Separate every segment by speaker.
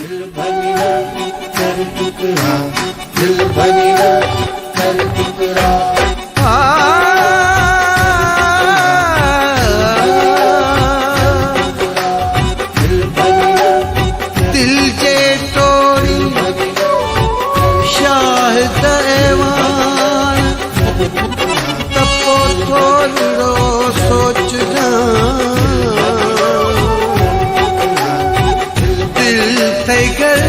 Speaker 1: दिल भनी न कर टुकड़ा, दिल भनी न कर टुकड़ा।
Speaker 2: दिल जे टोड़ी शाहिद ऐवान तपो थोड़ो सोच दिल थे कर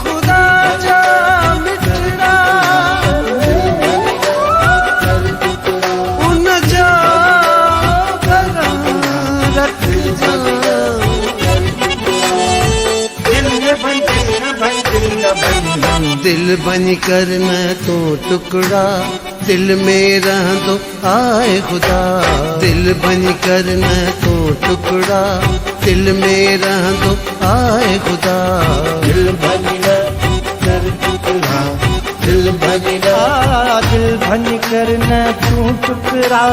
Speaker 2: खुदा जा मिटड़ा उन जा रख जा दिल बन कर न तो टुकड़ा, दिल में रह दो आए खुदा। दिल बन कर न तो टुकड़ा, दिल में रह दो आए खुदा।
Speaker 1: दिल भनी न कर टुकड़ा, दिल भनी न,
Speaker 3: दिल भन कर न तू टुकड़ा,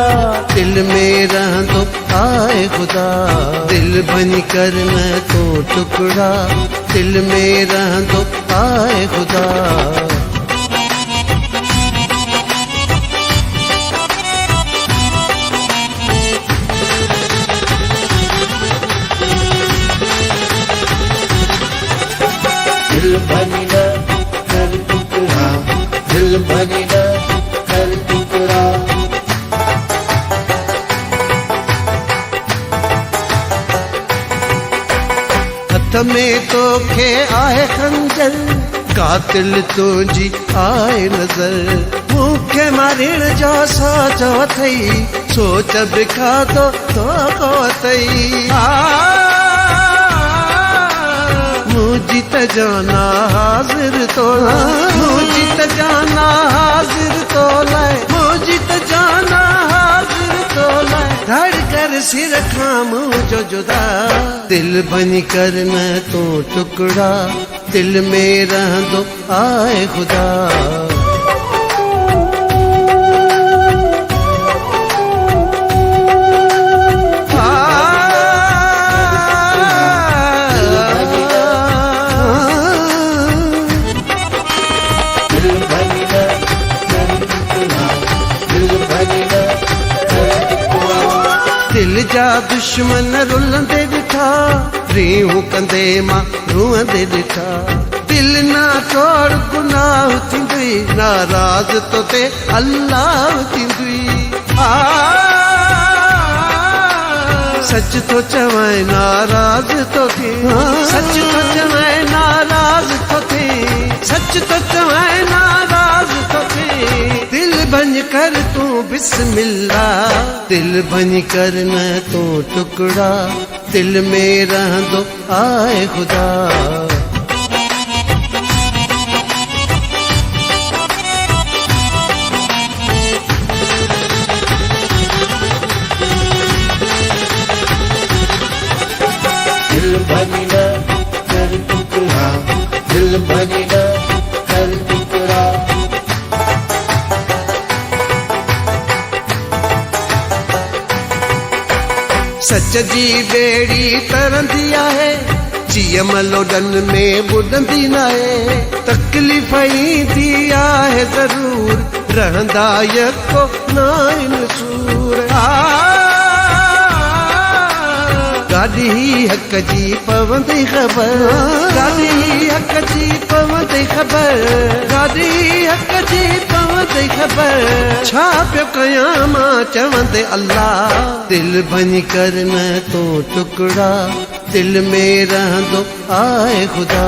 Speaker 2: दिल में रह दो आए खुदा। दिल बन कर न तो टुकड़ा, दिल में रह दो आए खुदा।
Speaker 1: दिल भनी न कर टुकड़ा, दिल भनी न कर टुकड़ा।
Speaker 2: हथ में तो खे आए खंजर, कातिल तुझी आए नजर। मूंखे मारिण जो सोच अथई, सोच बिखा तो अथई। मुझी त जाना हाजिर तो मुझी त जाना हाजिर तो लाए, मुझी त जाना हाजिर तो लाए। धड़ कर सिर खामू जो जुदा, दिल बन कर न तो टुकड़ा, दिल में रह दो आए खुदा। दिल जा दुश्मन रुलंदे ॾिठा, रीहूं कंदे मां रूअंदे ॾिठा। दिल ना तोड़ गुनाह थींदुई, नाराज़ तो ते अल्लाह थींदुई। सच तो चवाए नाराज़ तो थी, सच तो चवाए नाराज़ तो थी, सच तो चवाए नाराज़ तो थी। दिल बन कर तू बिस्मिल्लाह, दिल बन कर न तो टुकड़ा, दिल में रह दो आए खुदा।
Speaker 1: दिल भनी न कर टुकड़ा, दिल भनी न कर टुकड़ा।
Speaker 2: सच जी बेड़ी तरंदी आहे, जीअम लोडन में ॿुॾंदी नाहे। तकलीफ़ ईंदी आहे ज़रूर, रहंदा यको नाइन सूर। गाॾी हक़ जी पवंदी ख़बर, गाॾी हक़ जी पवंदी ख़बर, गाॾी हक़ जी पवंदी ख़बर। छा पियो कयां मां चवंदे अल्लाह, दिल बन कर न तो टुकड़ा, दिल में रह दो आए खुदा।